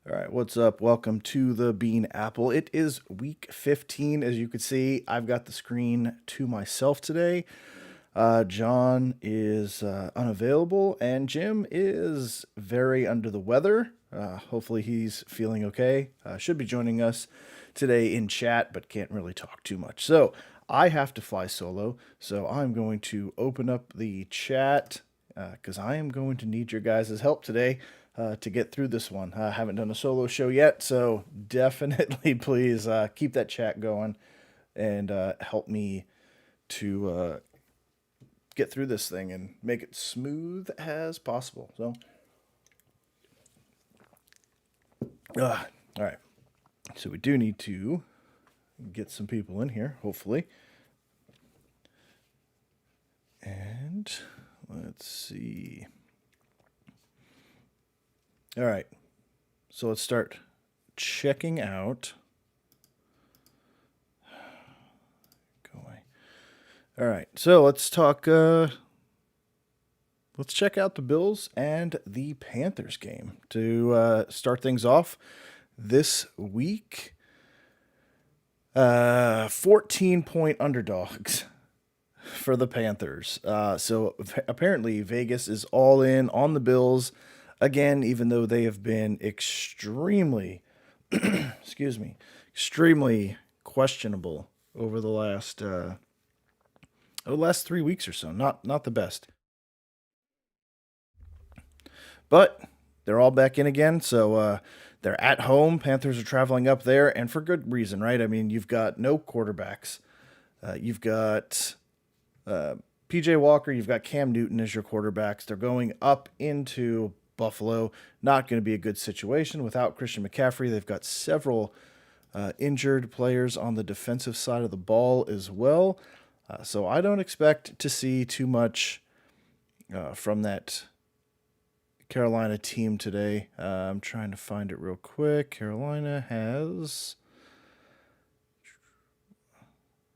All right, what's up? Welcome to the Bean Apple. It is week 15. As you can see, I've got the screen to myself today. John is unavailable, and Jim is very under the weather. Hopefully, he's feeling okay. Should be joining us today in chat, but can't really talk too much. So, I have to fly solo. So, I'm going to open up the chat because I am going to need your guys' help today to get through this one. I haven't done a solo show yet, so definitely please keep that chat going and help me to get through this thing and make it smooth as possible. So, all right. So we do need to get some people in here, hopefully. And let's see. All right. So let's start checking out. Go away. All right. So let's talk. Let's check out the Bills and the Panthers game to start things off this week. 14-point underdogs for the Panthers. So apparently Vegas is all in on the Bills again, even though they have been extremely, excuse me, extremely questionable over the last 3 weeks or so. Not the best, but they're all back in again. So they're at home. Panthers are traveling up there, and for good reason, right? I mean, you've got no quarterbacks. You've got PJ Walker, you've got Cam Newton as your quarterbacks. They're going up into Buffalo. Not going to be a good situation without Christian McCaffrey. They've got several injured players on the defensive side of the ball as well. So I don't expect to see too much from that Carolina team today. I'm trying to find it real quick. Carolina has.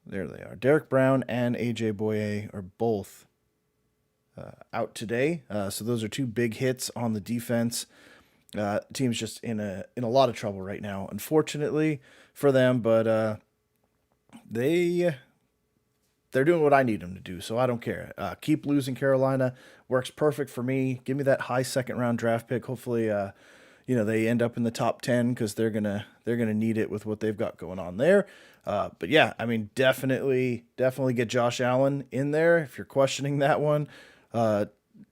There they are. Derrick Brown and AJ Boye are both out today. So those are two big hits on the defense. Team's just in a lot of trouble right now, unfortunately for them. But they're doing what I need them to do, so I don't care. Keep losing Carolina works perfect for me. Give me that high second round draft pick. Hopefully, they end up in the top 10 because they're gonna need it with what they've got going on there. But yeah, I mean, definitely get Josh Allen in there if you're questioning that one.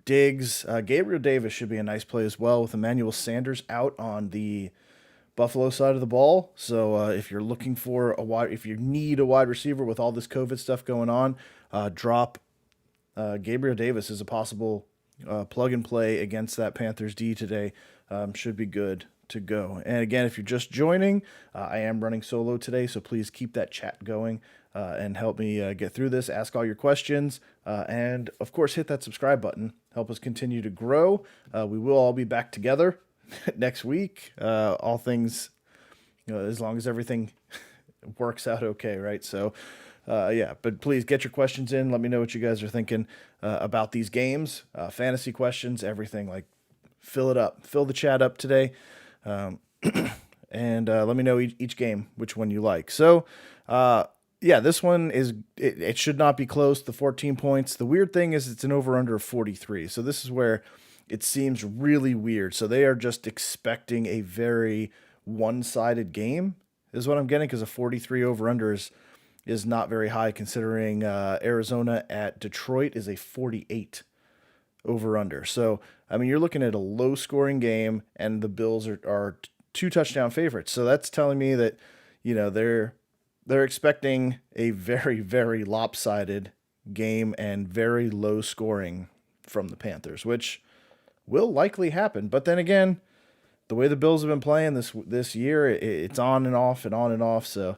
Diggs, Gabriel Davis should be a nice play as well with Emmanuel Sanders out on the Buffalo side of the ball. So if you're looking for if you need a wide receiver with all this COVID stuff going on, drop Gabriel Davis as a possible plug and play against that Panthers D today. Should be good to go. And again, if you're just joining, I am running solo today, so please keep that chat going and help me get through this. Ask all your questions, and of course, hit that subscribe button. Help us continue to grow. We will all be back together next week. All things, as long as everything works out okay, right? So, yeah, but please get your questions in. Let me know what you guys are thinking about these games, fantasy questions, everything. Like, fill it up, fill the chat up today, and let me know each game which one you like. So, yeah, this one it should not be close. The 14 points. The weird thing is it's an over under of 43. So this is where it seems really weird. So they are just expecting a very one-sided game, is what I'm getting, because a 43 over under is not very high considering Arizona at Detroit is a 48 over under. So, I mean, you're looking at a low scoring game and the Bills are two touchdown favorites. So that's telling me that, they're expecting a very, very lopsided game and very low scoring from the Panthers, which will likely happen. But then again, the way the Bills have been playing this year, it's on and off and on and off. So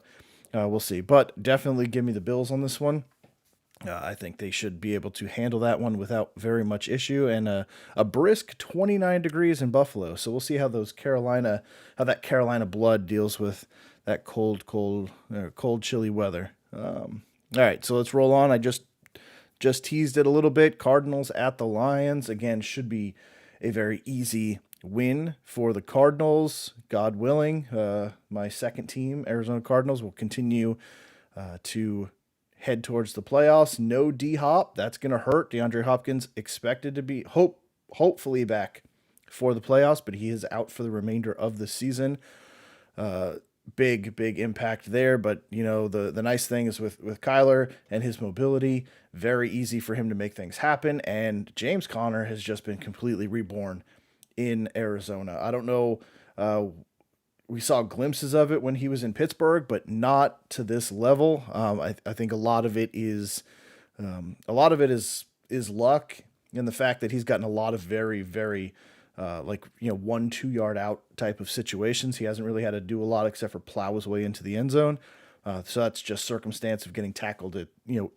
we'll see. But definitely give me the Bills on this one. I think they should be able to handle that one without very much issue. And a brisk 29 degrees in Buffalo. So we'll see how that Carolina blood deals with that cold, chilly weather. All right, so let's roll on. I just teased it a little bit. Cardinals at the Lions again should be a very easy win for the Cardinals. God willing, my second team, Arizona Cardinals, will continue to head towards the playoffs. No D-Hop. That's going to hurt. DeAndre Hopkins expected to be hopefully back for the playoffs, but he is out for the remainder of the season. Big impact there. But, the nice thing is with Kyler and his mobility, very easy for him to make things happen. And James Conner has just been completely reborn in Arizona. I don't know. We saw glimpses of it when he was in Pittsburgh, but not to this level. I think a lot of it is luck, and the fact that he's gotten a lot of very, very 1-2 yard out type of situations. He hasn't really had to do a lot except for plow his way into the end zone. So that's just circumstance of getting tackled at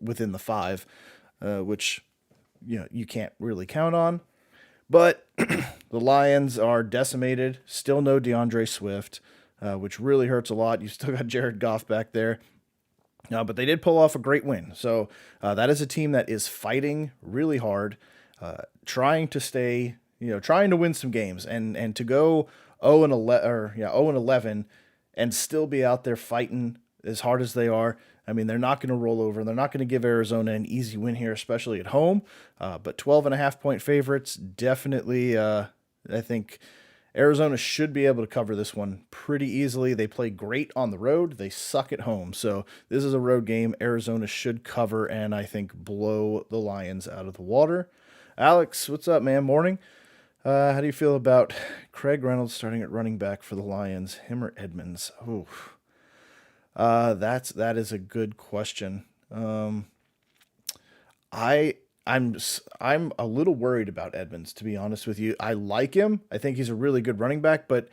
within the 5, which you can't really count on. But the Lions are decimated. Still no DeAndre Swift, which really hurts a lot. You still got Jared Goff back there. But they did pull off a great win. So that is a team that is fighting really hard, trying to win some games, and to go 0-11 and still be out there fighting as hard as they are. I mean, they're not going to roll over. They're not going to give Arizona an easy win here, especially at home. But 12.5-point favorites, definitely, I think Arizona should be able to cover this one pretty easily. They play great on the road. They suck at home. So this is a road game. Arizona should cover and I think blow the Lions out of the water. Alex, what's up, man? Morning. How do you feel about Craig Reynolds starting at running back for the Lions? Him or Edmonds? Oh, that is a good question. I'm a little worried about Edmonds, to be honest with you. I like him. I think he's a really good running back, but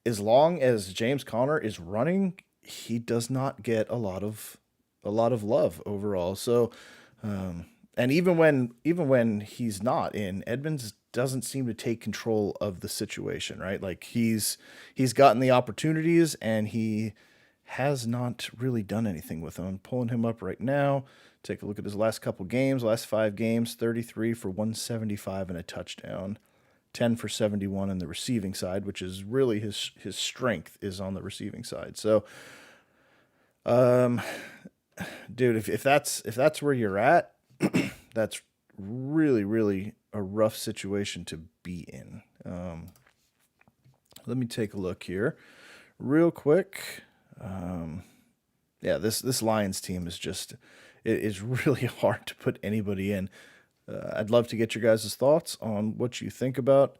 as long as James Conner is running, he does not get a lot of love overall. So, and even when he's not in, Edmonds doesn't seem to take control of the situation, right? Like he's gotten the opportunities and he has not really done anything with him. I'm pulling him up right now. Take a look at his last 5 games, 33 for 175 and a touchdown, 10 for 71 on the receiving side, which is really his strength is on the receiving side. So, dude, if that's where you're at, that's really, really a rough situation to be in. Let me take a look here real quick. This Lions team is just, it is really hard to put anybody in. I'd love to get your guys' thoughts on what you think about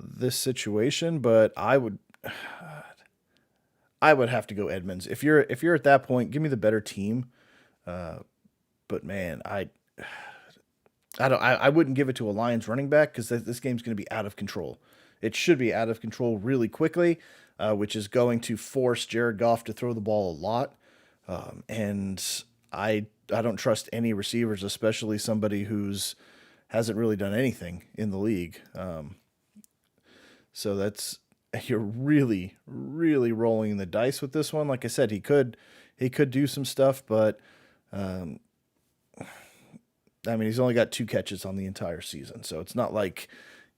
this situation, but I would have to go Edmonds. If you're at that point, give me the better team. But man, I wouldn't give it to a Lions running back because this game's going to be out of control. It should be out of control really quickly, which is going to force Jared Goff to throw the ball a lot. And I don't trust any receivers, especially somebody who's hasn't really done anything in the league. So you're really, really rolling the dice with this one. Like I said, he could do some stuff, but he's only got 2 catches on the entire season, so it's not like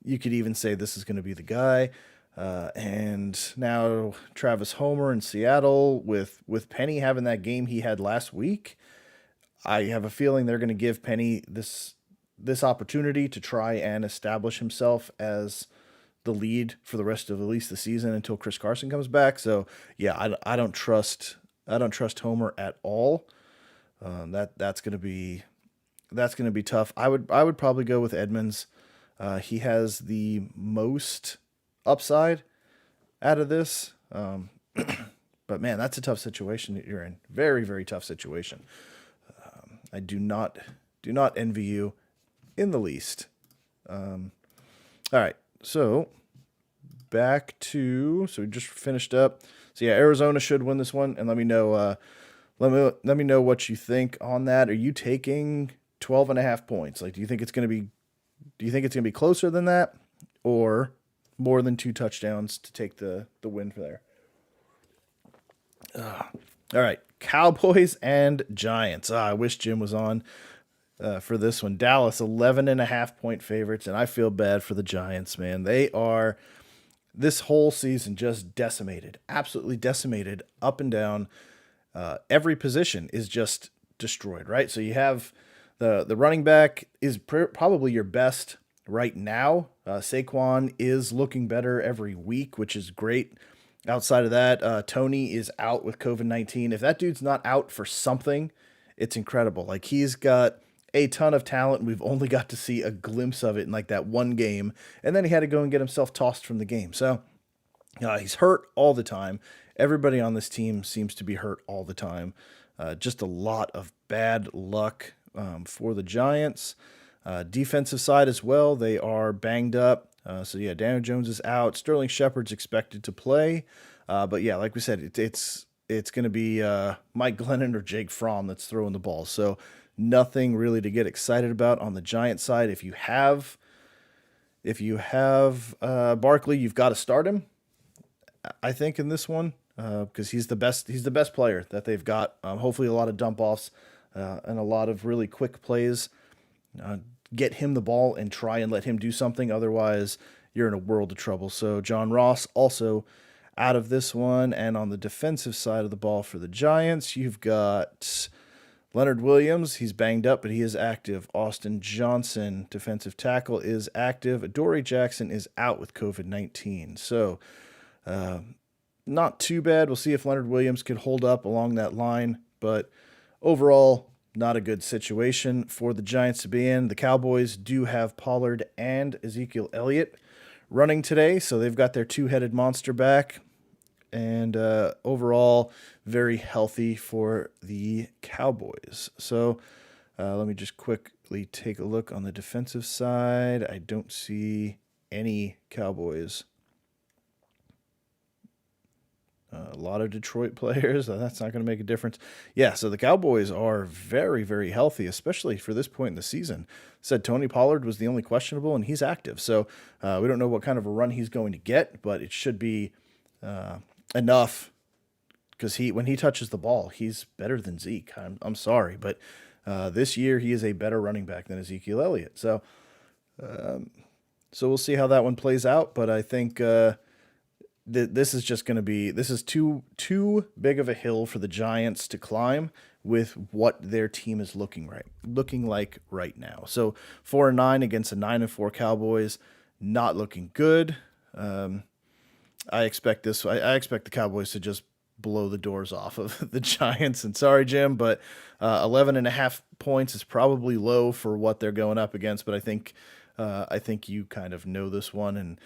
you could even say this is going to be the guy. And now Travis Homer in Seattle with Penny having that game he had last week. I have a feeling they're going to give Penny this opportunity to try and establish himself as the lead for the rest of at least the season until Chris Carson comes back. So yeah, I don't trust Homer at all. That's going to be tough. I would probably go with Edmonds. He has the most upside out of this. But man, that's a tough situation that you're in. Very, very tough situation. I do not envy you in the least. All right. So so we just finished up. So yeah, Arizona should win this one, and let me know let me know what you think on that. Are you taking 12.5 points? Like, do you think it's going to be closer than that, or more than 2 touchdowns to take the win for there? All right, Cowboys and Giants. I wish Jim was on. for this one. Dallas 11.5 point favorites, and I feel bad for the Giants, man. They are this whole season just decimated, absolutely decimated, up and down. Every position is just destroyed, right? So you have the running back is probably your best right now. Saquon is looking better every week, which is great. Outside of that, Tony is out with COVID-19. If that dude's not out for something, it's incredible. Like, he's got a ton of talent, and we've only got to see a glimpse of it in like that one game, and then he had to go and get himself tossed from the game. So he's hurt all the time. Everybody on this team seems to be hurt all the time. Just a lot of bad luck for the Giants. Defensive side as well, they are banged up. So yeah, Daniel Jones is out. Sterling Shepard's expected to play. But yeah, like we said, it's going to be Mike Glennon or Jake Fromm that's throwing the ball. So nothing really to get excited about on the Giant side. If you have Barkley, you've got to start him, I think, in this one, because he's the best player that they've got. Hopefully a lot of dump offs and a lot of really quick plays. Get him the ball and try and let him do something. Otherwise, you're in a world of trouble. So John Ross also out of this one. And on the defensive side of the ball for the Giants, you've got Leonard Williams. He's banged up, but he is active. Austin Johnson, defensive tackle, is active. Adoree Jackson is out with COVID-19. So not too bad. We'll see if Leonard Williams can hold up along that line. But overall, not a good situation for the Giants to be in. The Cowboys do have Pollard and Ezekiel Elliott running today, so they've got their two-headed monster back. And overall, very healthy for the Cowboys. So let me just quickly take a look on the defensive side. I don't see any Cowboys. A lot of Detroit players. That's not going to make a difference. Yeah, so the Cowboys are very, very healthy, especially for this point in the season. Said Tony Pollard was the only questionable, and he's active. So we don't know what kind of a run he's going to get, but it should be enough, because when he touches the ball, he's better than Zeke. I'm sorry, but this year he is a better running back than Ezekiel Elliott. So we'll see how that one plays out, but I think this is just going to be, this is too big of a hill for the Giants to climb with what their team is looking like right now. So 4-9 against a 9-4 Cowboys, not looking good. I expect the Cowboys to just blow the doors off of the Giants. And sorry, Jim, but 11.5 points is probably low for what they're going up against. But I think you kind of know this one and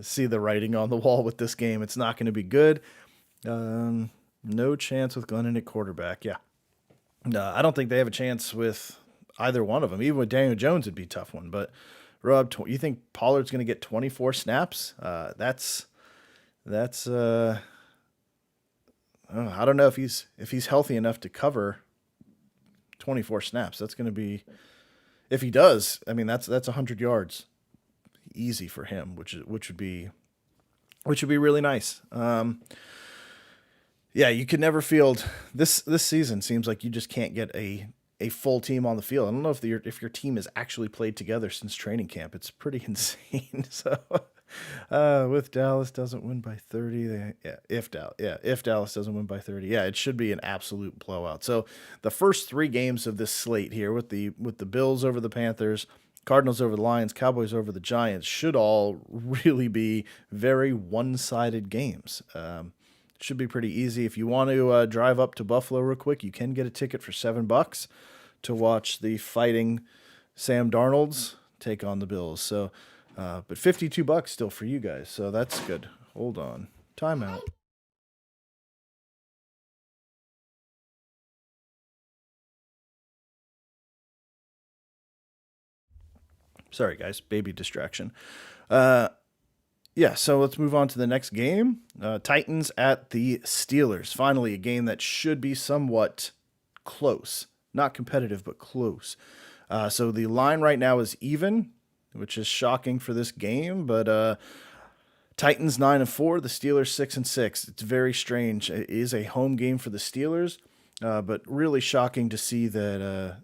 see the writing on the wall with this game. It's not going to be good. No chance with Glennon at quarterback. Yeah. No, I don't think they have a chance with either one of them. Even with Daniel Jones, it'd be a tough one. But Rob, you think Pollard's going to get 24 snaps? That's I don't know if he's healthy enough to cover 24 snaps. That's going to be, if he does, I mean, that's 100 yards easy for him, which would be really nice. Yeah, you could never field this season. Seems like you just can't get a full team on the field. I don't know if your team has actually played together since training camp. It's pretty insane. So with Dallas doesn't win by 30, if Dallas doesn't win by 30, it should be an absolute blowout. So the first three games of this slate here with the Bills over the Panthers, Cardinals over the Lions, Cowboys over the Giants should all really be very one-sided games. Should be pretty easy. If you want to drive up to Buffalo real quick, you can get a ticket for $7 to watch the fighting Sam Darnolds take on the Bills. So, but $52 still for you guys. So that's good. Hold on. Timeout. Sorry, guys. Baby distraction. Yeah, so let's move on to the next game. Titans at the Steelers. Finally, a game that should be somewhat close. Not competitive, but close. So the line right now is even, which is shocking for this game. But Titans 9-4, the Steelers 6-6. It's very strange. It is a home game for the Steelers, but really shocking to see that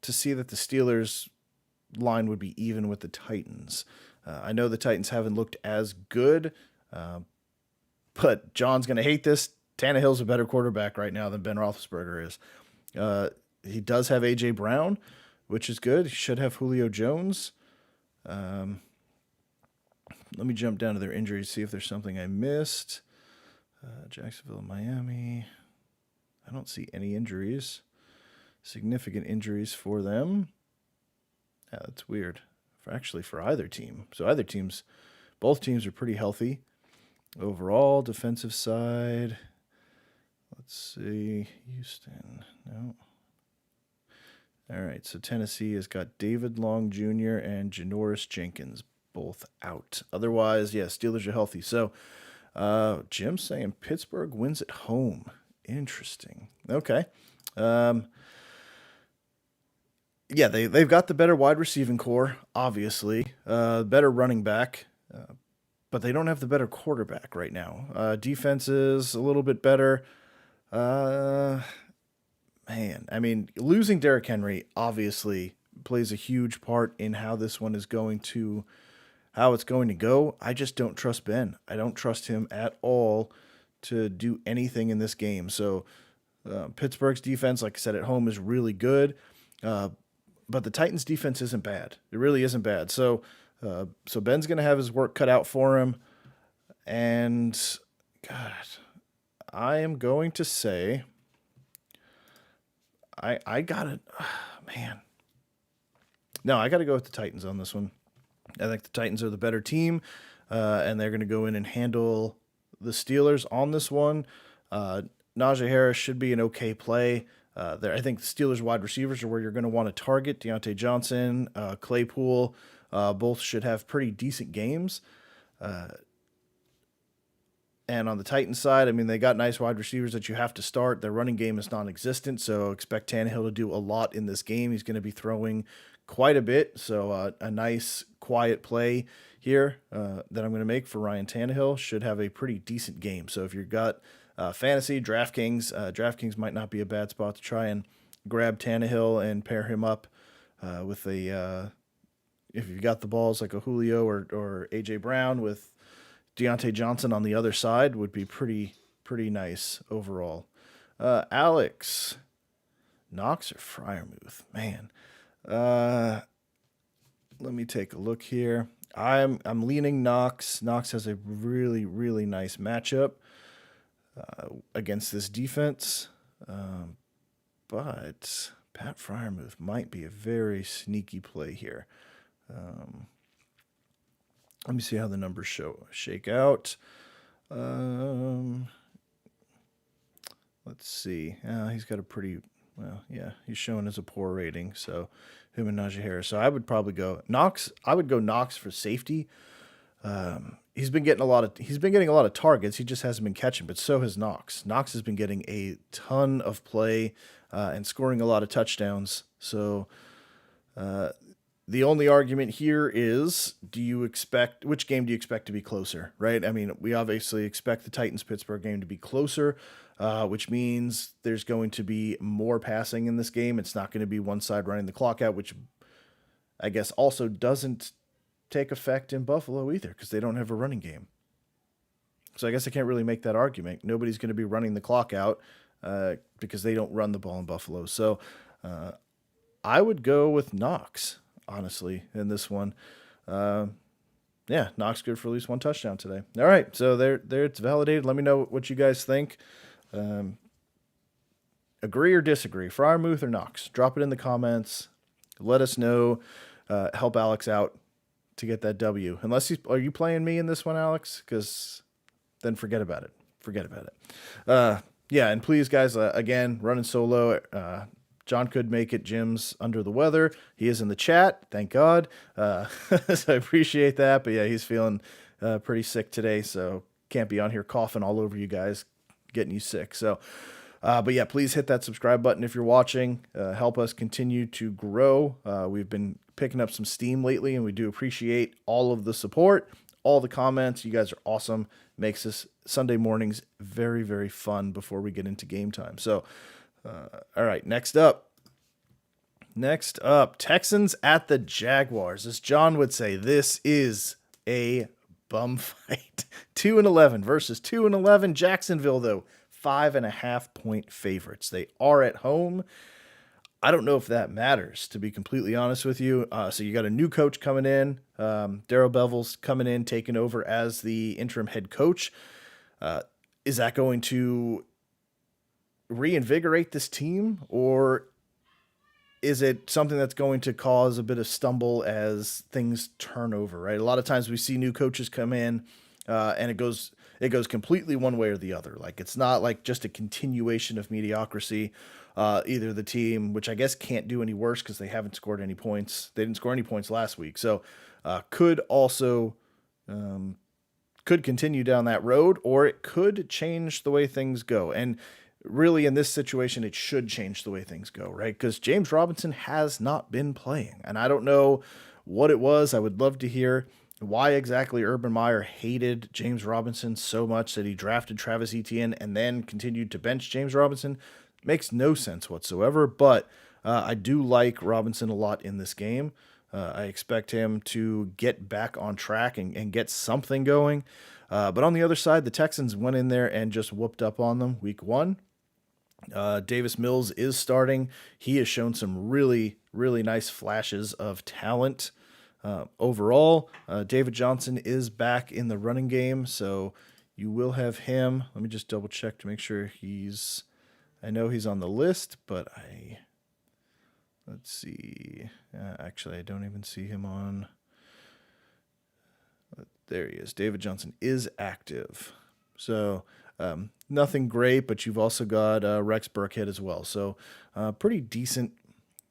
to see that the Steelers line would be even with the Titans. I know the Titans haven't looked as good, but John's going to hate this. Tannehill's a better quarterback right now than Ben Roethlisberger is. He does have A.J. Brown, which is good. He should have Julio Jones. Let me jump down to their injuries, see if there's something I missed. Jacksonville, Miami. I don't see any injuries. Significant injuries for them. Yeah, that's weird. For either team. So both teams are pretty healthy. Overall, defensive side. Let's see. Houston. No. All right, so Tennessee has got David Long Jr. and Janoris Jenkins both out. Otherwise, yeah, Steelers are healthy. So Jim's saying Pittsburgh wins at home. Interesting. Okay. Yeah, they've got the better wide receiving core, obviously. Better running back, but they don't have the better quarterback right now. Defense is a little bit better. Man, I mean, losing Derrick Henry obviously plays a huge part in how this one is going to, how it's going to go. I just don't trust Ben. I don't trust him at all to do anything in this game. So Pittsburgh's defense, like I said, at home is really good. But the Titans' defense isn't bad. It really isn't bad. So Ben's going to have his work cut out for him. And, God, I am going to say, I got it. Man. No, I got to go with the Titans on this one. I think the Titans are the better team, and they're going to go in and handle the Steelers on this one. Najee Harris should be an okay play. I think the Steelers wide receivers are where you're going to want to target. Deontay Johnson, Claypool, both should have pretty decent games. And on the Titans side, I mean, they got nice wide receivers that you have to start. Their running game is non-existent, so expect Tannehill to do a lot in this game. He's going to be throwing quite a bit, so a nice, quiet play here that I'm going to make for Ryan Tannehill should have a pretty decent game. So if you've got fantasy, DraftKings might not be a bad spot to try and grab Tannehill and pair him up with if you've got the balls like a Julio or A.J. Brown with Deontay Johnson on the other side would be pretty nice overall. Alex, Knox or Freiermuth? Man. Let me take a look here. I'm leaning Knox. Knox has a really, really nice matchup against this defense. But Pat Freiermuth might be a very sneaky play here. Let me see how the numbers shake out. Let's see. He's got a pretty, he's showing as a poor rating. So him and Najee Harris. So I would probably go Knox. I would go Knox for safety. He's been getting a lot of targets. He just hasn't been catching, but so has Knox. Knox has been getting a ton of play and scoring a lot of touchdowns. So the only argument here is, which game do you expect to be closer, right? I mean, we obviously expect the Titans-Pittsburgh game to be closer, which means there's going to be more passing in this game. It's not going to be one side running the clock out, which I guess also doesn't take effect in Buffalo either because they don't have a running game. So I guess I can't really make that argument. Nobody's going to be running the clock out because they don't run the ball in Buffalo. So I would go with Knox, honestly, in this one. Knox good for at least one touchdown today. All right, so there it's validated. Let me know what you guys think. Agree or disagree, Freiermuth or Knox? Drop it in the comments. Let us know. Help Alex out to get that W. Are you playing me in this one, Alex? Because then forget about it. And please, guys, again, running solo. John could make it. Jim's under the weather. He is in the chat. Thank God. So I appreciate that. But yeah, he's feeling pretty sick today. So can't be on here coughing all over you guys, getting you sick. So, but yeah, please hit that subscribe button if you're watching. Help us continue to grow. We've been picking up some steam lately, and we do appreciate all of the support, all the comments. You guys are awesome. Makes this Sunday mornings very, very fun before we get into game time. So, all right, next up, Next up, Texans at the Jaguars. As John would say, this is a bum fight. 2-11 versus 2-11. Jacksonville, though, 5.5-point favorites. They are at home. I don't know if that matters, to be completely honest with you. So you got a new coach coming in. Darrell Bevell's coming in, taking over as the interim head coach. Is that going to reinvigorate this team, or is it something that's going to cause a bit of stumble as things turn over, right? A lot of times we see new coaches come in and it goes completely one way or the other. Like, it's not like just a continuation of mediocrity. Either the team, which I guess can't do any worse because they haven't scored any points. They didn't score any points last week. So could continue down that road, or it could change the way things go. And really, in this situation, it should change the way things go, right? Because James Robinson has not been playing, and I don't know what it was. I would love to hear why exactly Urban Meyer hated James Robinson so much that he drafted Travis Etienne and then continued to bench James Robinson. Makes no sense whatsoever, but I do like Robinson a lot in this game. I expect him to get back on track and get something going. But on the other side, the Texans went in there and just whooped up on them week 1. Davis Mills is starting. He has shown some really, really nice flashes of talent. Overall, David Johnson is back in the running game, so you will have him. Let me just double check to make sure I know he's on the list, but let's see. Actually, I don't even see him on. There he is. David Johnson is active. So nothing great, but you've also got Rex Burkhead as well. So pretty decent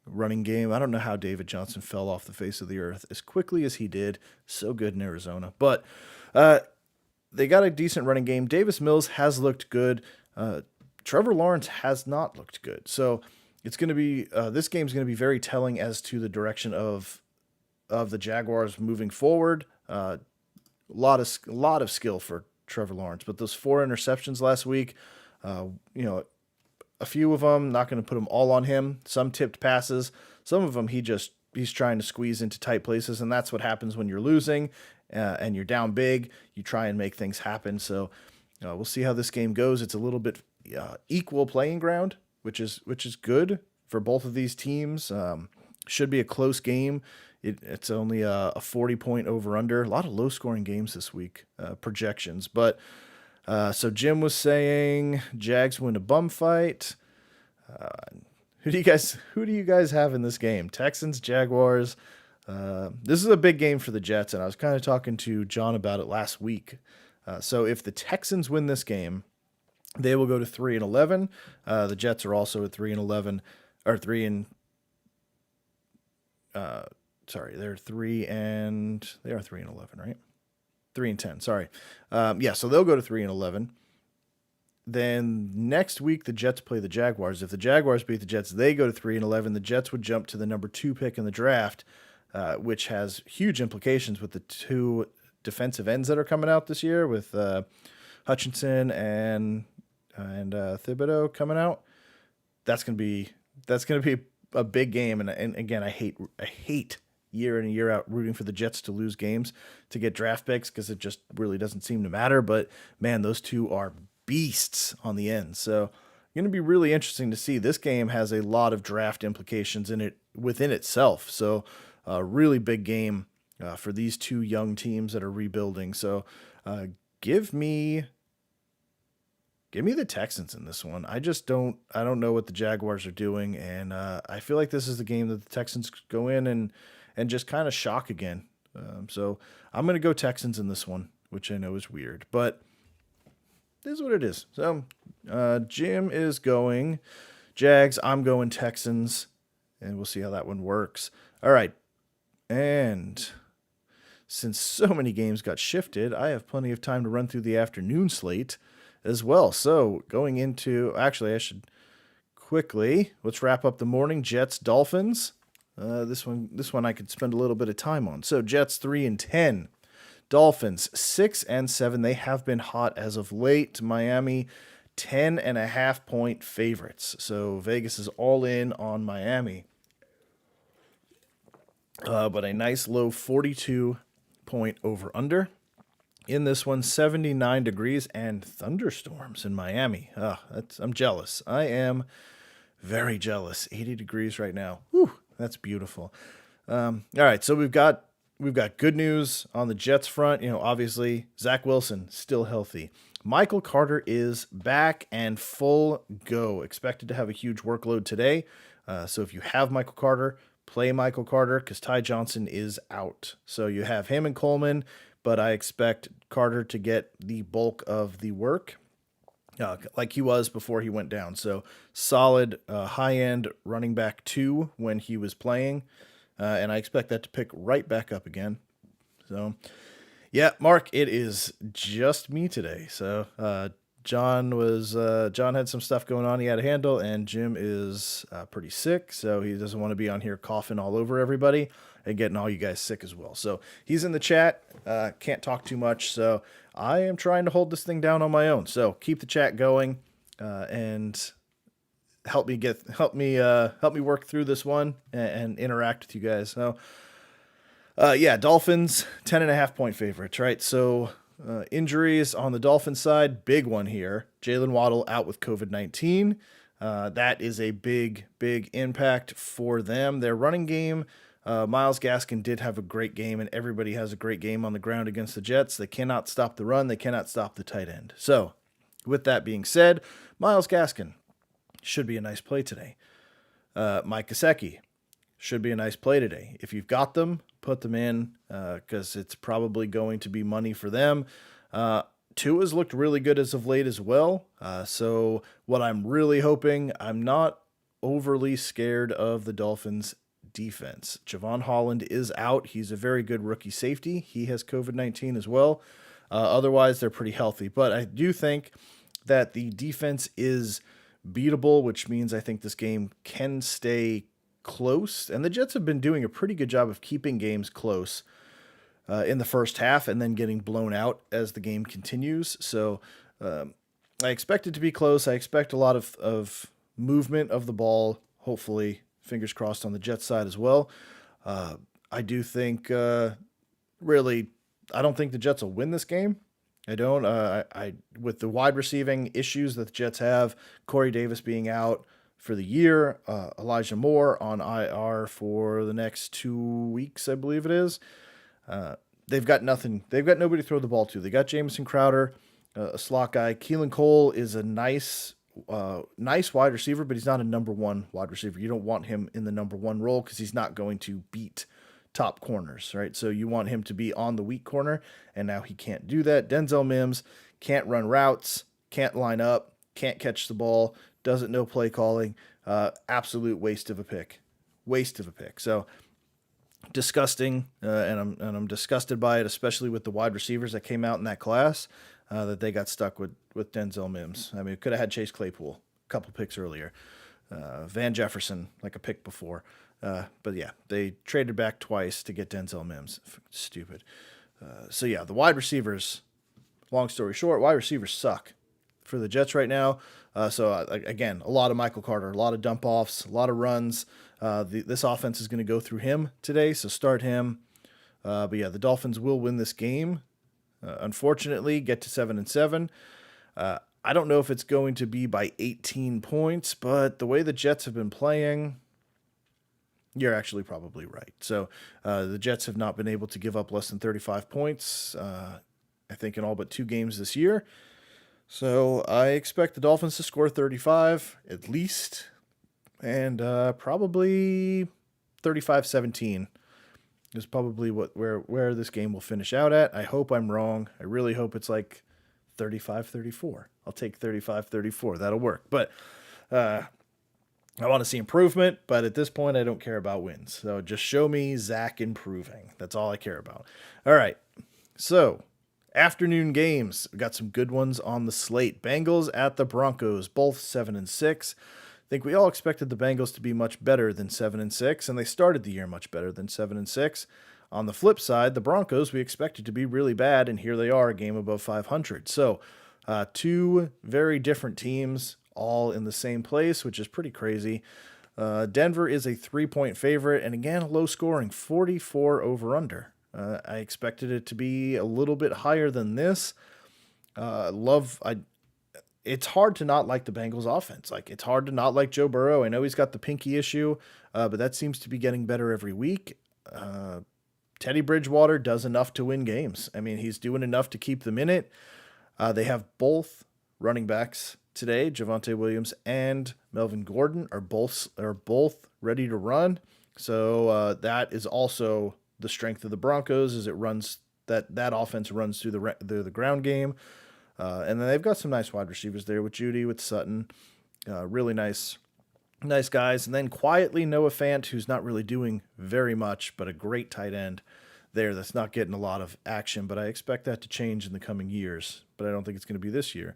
running game. I don't know how David Johnson fell off the face of the earth as quickly as he did. So good in Arizona. But they got a decent running game. Davis Mills has looked good. Trevor Lawrence has not looked good. So it's going to be this game's going to be very telling as to the direction of the Jaguars moving forward. A lot of skill for Trevor Lawrence, but those 4 interceptions last week, a few of them, not going to put them all on him. Some tipped passes, some of them he's trying to squeeze into tight places, and that's what happens when you're losing and you're down big. You try and make things happen. So we'll see how this game goes. It's a little bit equal playing ground, which is good for both of these teams. Should be a close game. It's only a 40-point over-under. A lot of low-scoring games this week, projections. But so Jim was saying Jags win a bum fight. Who do you guys have in this game? Texans, Jaguars. This is a big game for the Jets, and I was kind of talking to John about it last week. So if the Texans win this game, they will go to 3-11. The Jets are also at 3-11, or 3 they're 3-11, right? 3-10. Sorry. So they'll go to 3-11. Then next week the Jets play the Jaguars. If the Jaguars beat the Jets, they go to 3-11. The Jets would jump to the number 2 pick in the draft, which has huge implications with the 2 defensive ends that are coming out this year, with Hutchinson and Thibodeau coming out. That's gonna be a big game. And again, I hate year in and year out rooting for the Jets to lose games to get draft picks, because it just really doesn't seem to matter. But man, those 2 are beasts on the end. So going to be really interesting to see. This game has a lot of draft implications in it within itself. So a really big game for these 2 young teams that are rebuilding. So give me the Texans in this one. I don't know what the Jaguars are doing, and I feel like this is the game that the Texans go in and just kind of shock again. So I'm going to go Texans in this one, which I know is weird, but this is what it is. So Jim is going Jags. I'm going Texans, and we'll see how that one works. All right. And since so many games got shifted, I have plenty of time to run through the afternoon slate as well. So going into, actually, I should quickly, let's wrap up the morning. Jets, Dolphins. This one I could spend a little bit of time on. So Jets 3-10, Dolphins 6-7. They have been hot as of late. Miami 10.5-point favorites. So Vegas is all in on Miami. but a nice low 42-point over-under. In this one, 79 degrees and thunderstorms in Miami. I'm jealous. I am very jealous. 80 degrees right now. Whew, that's beautiful. All right, so we've got good news on the Jets front. Obviously, Zach Wilson still healthy. Michael Carter is back and full go. Expected to have a huge workload today. So if you have Michael Carter, play Michael Carter because Ty Johnson is out. So you have him and Coleman, but I expect Carter to get the bulk of the work like he was before he went down. So solid high-end running back 2 when he was playing, and I expect that to pick right back up again. So, Mark, it is just me today. So John had some stuff going on he had to handle, and Jim is pretty sick, so he doesn't want to be on here coughing all over everybody and getting all you guys sick as well. So he's in the chat, can't talk too much, so I am trying to hold this thing down on my own. So keep the chat going and help me work through this one and interact with you guys. So Dolphins 10.5-point favorites, right? So injuries on the Dolphins side, big one here. Jalen Waddle out with COVID-19. That is a big impact for them. Their running game, Myles Gaskin did have a great game, and everybody has a great game on the ground against the Jets. They cannot stop the run. They cannot stop the tight end. So with that being said, Myles Gaskin should be a nice play today. Mike Gesicki should be a nice play today. If you've got them, put them in because it's probably going to be money for them. Tua's looked really good as of late as well. So what I'm really hoping, I'm not overly scared of the Dolphins defense. Javon Holland is out. He's a very good rookie safety. He has COVID-19 as well. Otherwise, they're pretty healthy. But I do think that the defense is beatable, which means I think this game can stay close. And the Jets have been doing a pretty good job of keeping games close in the first half and then getting blown out as the game continues. So I expect it to be close. I expect a lot of movement of the ball, hopefully, fingers crossed on the Jets side as well. I do think, I don't think the Jets will win this game. I don't. I with the wide receiving issues that the Jets have, Corey Davis being out for the year, Elijah Moore on IR for the next 2 weeks, I believe it is. They've got nothing. They've got nobody to throw the ball to. They got Jamison Crowder, a slot guy. Keelan Cole is a nice wide receiver, but he's not a number one wide receiver. You don't want him in the number one role because he's not going to beat top corners, right? So you want him to be on the weak corner, and now he can't do that. Denzel Mims can't run routes, can't line up, can't catch the ball, doesn't know play calling. Absolute waste of a pick. So disgusting, and I'm disgusted by it, especially with the wide receivers that came out in that class, that they got stuck with Denzel Mims. I mean, could have had Chase Claypool a couple picks earlier. Van Jefferson, like a pick before. But yeah, they traded back twice to get Denzel Mims. Stupid. The wide receivers, long story short, wide receivers suck for the Jets right now. Again, a lot of Michael Carter, a lot of dump offs, a lot of runs. This offense is going to go through him today, so start him. The Dolphins will win this game. Unfortunately, get to 7-7. I don't know if it's going to be by 18 points, but the way the Jets have been playing, you're actually probably right. So the Jets have not been able to give up less than 35 points, I think, in all but 2 games this year. So I expect the Dolphins to score 35 at least, and probably 35-17 is probably where this game will finish out at. I hope I'm wrong. I really hope it's like 35-34. I'll take 35-34. That'll work. But I want to see improvement, but at this point, I don't care about wins. So just show me Zach improving. That's all I care about. All right. So afternoon games. We got some good ones on the slate. Bengals at the Broncos, both 7-6. I think we all expected the Bengals to be much better than 7-6, and they started the year much better than 7-6. On the flip side, the Broncos we expected to be really bad, and here they are, a game above 500. So 2 very different teams all in the same place, which is pretty crazy. Denver is a 3-point favorite, and again, low scoring, 44 over under. I expected it to be a little bit higher than this. It's hard to not like the Bengals offense. Like, it's hard to not like Joe Burrow. I know he's got the pinky issue, but that seems to be getting better every week. Teddy Bridgewater does enough to win games. I mean, he's doing enough to keep them in it. They have both running backs today, Javonte Williams and Melvin Gordon are both ready to run. So that is also the strength of the Broncos, is it runs that offense runs through the ground game. And then they've got some nice wide receivers there with Judy, with Sutton, really nice guys. And then quietly Noah Fant, who's not really doing very much, but a great tight end there that's not getting a lot of action. But I expect that to change in the coming years, but I don't think it's going to be this year.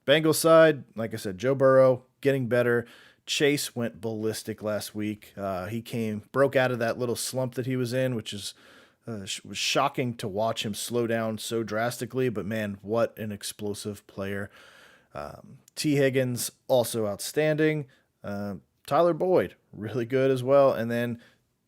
Bengals side, like I said, Joe Burrow getting better. Chase went ballistic last week. He broke out of that little slump that he was in, which was shocking to watch him slow down so drastically. But man, what an explosive player. T. Higgins, also outstanding. Tyler Boyd, really good as well. And then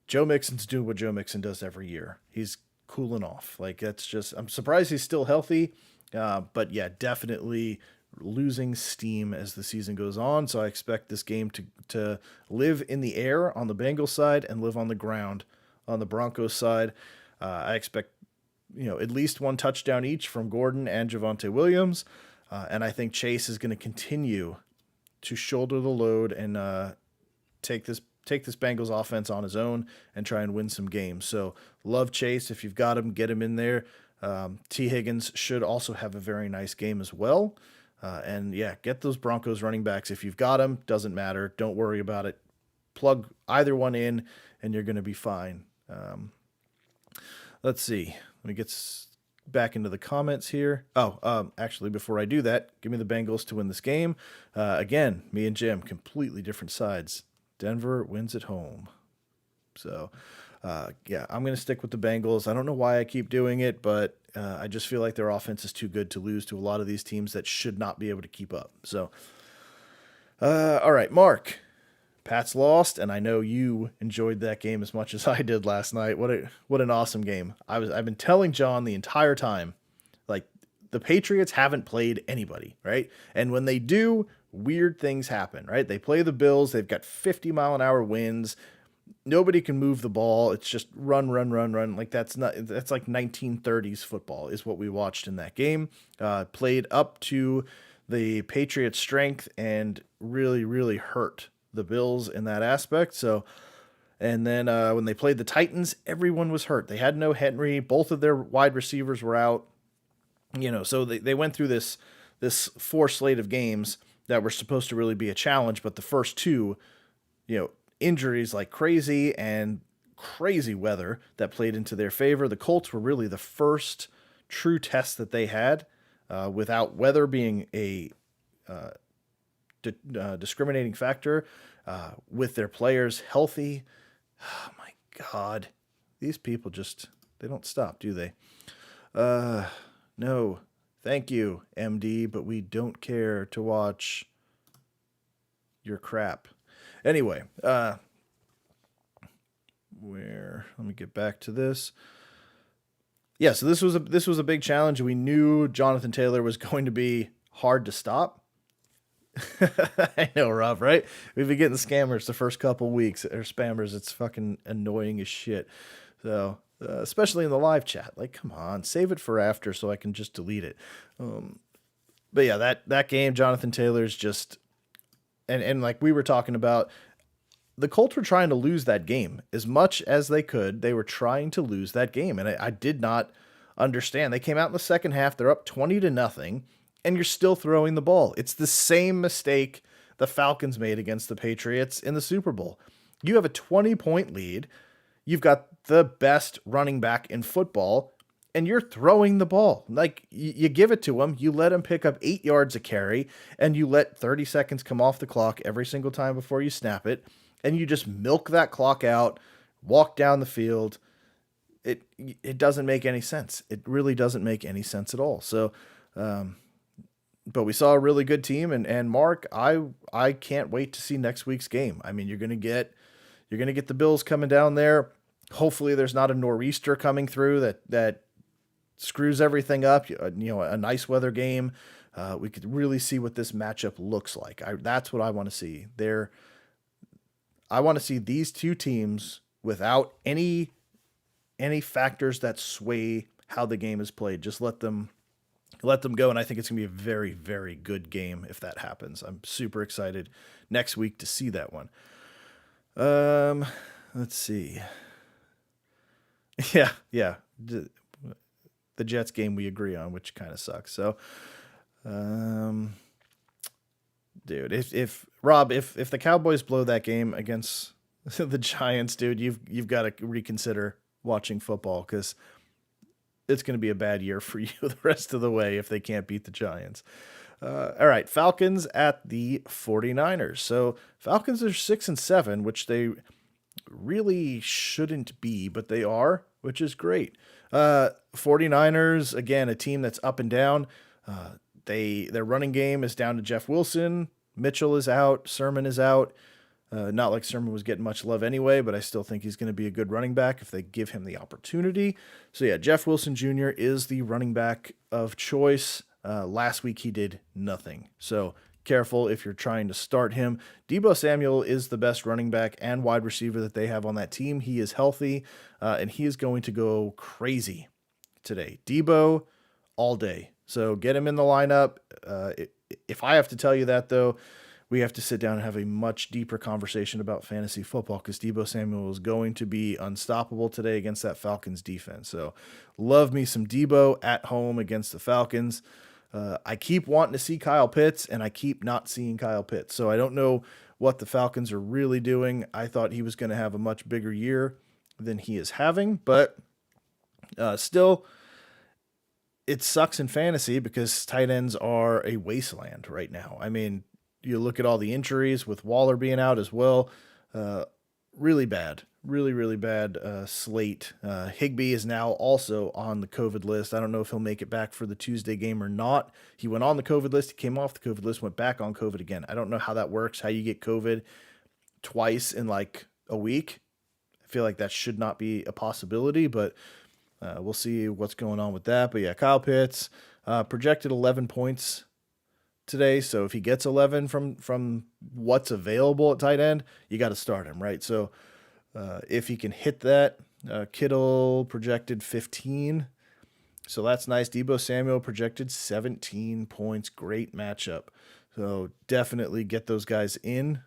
Joe Mixon's doing what Joe Mixon does every year. He's cooling off. Like, I'm surprised he's still healthy. But yeah, definitely losing steam as the season goes on. So I expect this game to live in the air on the Bengals side and live on the ground on the Broncos side. I expect, at least one touchdown each from Gordon and Javonte Williams. And I think Chase is going to continue to shoulder the load and take this Bengals offense on his own and try and win some games. So love Chase. If you've got him, get him in there. T. Higgins should also have a very nice game as well. And yeah, get those Broncos running backs. If you've got them, doesn't matter. Don't worry about it. Plug either one in and you're going to be fine. Let's see. Let me get back into the comments here. Actually, before I do that, give me the Bengals to win this game. Again, me and Jim, completely different sides. Denver wins at home. So, yeah, I'm going to stick with the Bengals. I don't know why I keep doing it, but I just feel like their offense is too good to lose to a lot of these teams that should not be able to keep up. So, all right, Mark. Pats lost, and I know you enjoyed that game as much as I did last night. What an awesome game. I've been telling John the entire time, like, the Patriots haven't played anybody, right? And when they do, weird things happen, right? They play the Bills. They've got 50-mile-an-hour winds. Nobody can move the ball. It's just run. Like, that's like 1930s football is what we watched in that game. Played up to the Patriots' strength and really, really hurt the Bills in that aspect. So, and then when they played the Titans, everyone was hurt. They had no Henry. Both of their wide receivers were out. So they went through this 4 slate of games that were supposed to really be a challenge, but the first 2, injuries like crazy and crazy weather that played into their favor. The Colts were really the first true test that they had without weather being a discriminating factor, with their players healthy. Oh my God, these people they don't stop, do they? No, thank you, MD, but we don't care to watch your crap. Anyway, let me get back to this. Yeah, so this was a big challenge. We knew Jonathan Taylor was going to be hard to stop. I know, Rob, right? We've been getting scammers the first couple weeks, or spammers. It's fucking annoying as shit. So, especially in the live chat, like, come on, save it for after so I can just delete it. But yeah, that game, Jonathan Taylor's just, and like we were talking about, the Colts were trying to lose that game as much as they could. They were trying to lose that game, and I did not understand. They came out in the second half, they're up 20-0. And you're still throwing the ball. It's the same mistake the Falcons made against the Patriots in the Super Bowl. You have a 20-point lead. You've got the best running back in football, and you're throwing the ball. Like, you give it to him, you let him pick up 8 yards a carry, and you let 30 seconds come off the clock every single time before you snap it, and you just milk that clock out, walk down the field. It doesn't make any sense. It really doesn't make any sense at all. So, but we saw a really good team, and Mark, I can't wait to see next week's game. I mean, you're gonna get the Bills coming down there. Hopefully, there's not a nor'easter coming through that screws everything up. A nice weather game. We could really see what this matchup looks like. That's what I want to see. I want to see these two teams without any factors that sway how the game is played. Just let them go, and I think it's gonna be a very, very good game if that happens. I'm super excited next week to see that one. Um, let's see. Yeah, yeah. The Jets game we agree on, which kind of sucks. So, um, dude, if Rob, if the Cowboys blow that game against the Giants, dude, you've got to reconsider watching football because it's going to be a bad year for you the rest of the way if they can't beat the Giants. All right, Falcons at the 49ers. So Falcons are 6-7, which they really shouldn't be, but they are, which is great. 49ers, again, a team that's up and down. Their running game is down to Jeff Wilson. Mitchell is out. Sermon is out. Not like Sermon was getting much love anyway, but I still think he's going to be a good running back if they give him the opportunity. So yeah, Jeff Wilson Jr. is the running back of choice. Last week he did nothing. So careful if you're trying to start him. Deebo Samuel is the best running back and wide receiver that they have on that team. He is healthy, and he is going to go crazy today. Deebo all day. So get him in the lineup. If I have to tell you that, though, we have to sit down and have a much deeper conversation about fantasy football because Deebo Samuel is going to be unstoppable today against that Falcons defense. So love me some Deebo at home against the Falcons. I keep wanting to see Kyle Pitts, and I keep not seeing Kyle Pitts. So I don't know what the Falcons are really doing. I thought he was going to have a much bigger year than he is having, but still, it sucks in fantasy because tight ends are a wasteland right now. I mean, you look at all the injuries with Waller being out as well. Really bad, really bad slate. Higbee is now also on the COVID list. I don't know if he'll make it back for the Tuesday game or not. He went on the COVID list. He came off the COVID list, went back on COVID again. I don't know how that works, how you get COVID twice in like a week. I feel like that should not be a possibility, but we'll see what's going on with that. But yeah, Kyle Pitts projected 11 points today. So if he gets 11 from what's available at tight end, you got to start him, right? So if he can hit that, Kittle projected 15. So that's nice. Deebo Samuel projected 17 points. Great matchup. So definitely get those guys in,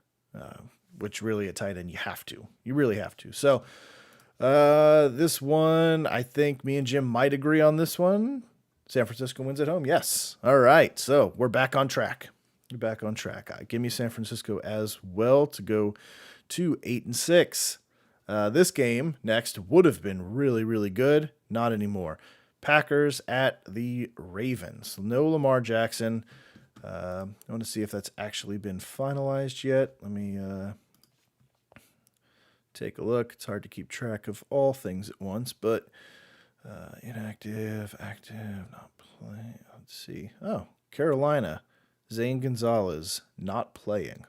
which really at tight end, you have to. You really have to. So this one, I think me and Jim might agree on this one. San Francisco wins at home. Yes. All right. So we're back on track. We're back on track. Give me San Francisco as well to go to 8-6. This game next would have been really, really good. Not anymore. Packers at the Ravens. No Lamar Jackson. I want to see if that's actually been finalized yet. Let me take a look. It's hard to keep track of all things at once, but inactive, active, not playing. Let's see. Oh, Carolina. Zane Gonzalez not playing.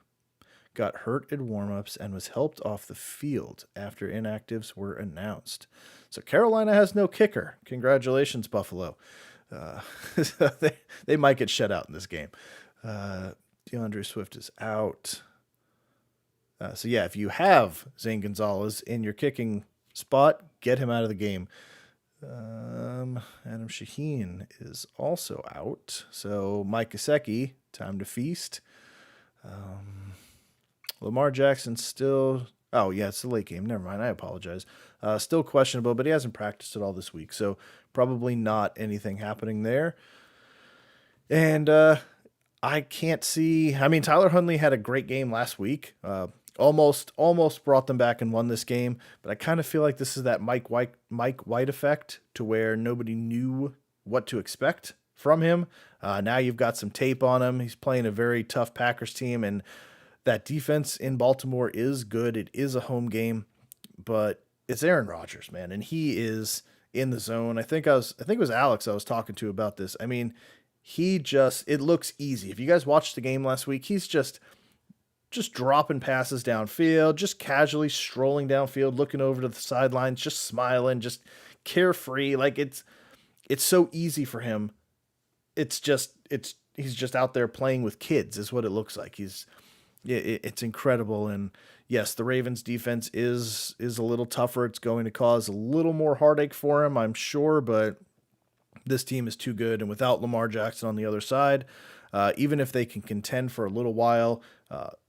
Got hurt in warmups and was helped off the field after inactives were announced. So Carolina has no kicker. Congratulations, Buffalo. They might get shut out in this game. DeAndre Swift is out. So yeah, if you have Zane Gonzalez in your kicking spot, get him out of the game. Adam Shaheen is also out. So Mike Gesicki, time to feast. Lamar Jackson still... Oh, yeah, it's the late game. Never mind. I apologize. Still questionable, but he hasn't practiced at all this week. So probably not anything happening there. And I can't see... I mean, Tyler Huntley had a great game last week. Almost brought them back and won this game, but I kind of feel like this is that Mike White effect to where nobody knew what to expect from him. Now you've got some tape on him. He's playing a very tough Packers team, and that defense in Baltimore is good. It is a home game, but it's Aaron Rodgers, man, and he is in the zone. I think it was Alex I was talking to about this. I mean, it looks easy. If you guys watched the game last week, he's just dropping passes downfield, just casually strolling downfield, looking over to the sidelines, just smiling, just carefree. Like it's so easy for him. He's just out there playing with kids is what it looks like. It's incredible. And yes, the Ravens defense is a little tougher. It's going to cause a little more heartache for him, I'm sure, but this team is too good. And without Lamar Jackson on the other side, even if they can contend for a little while,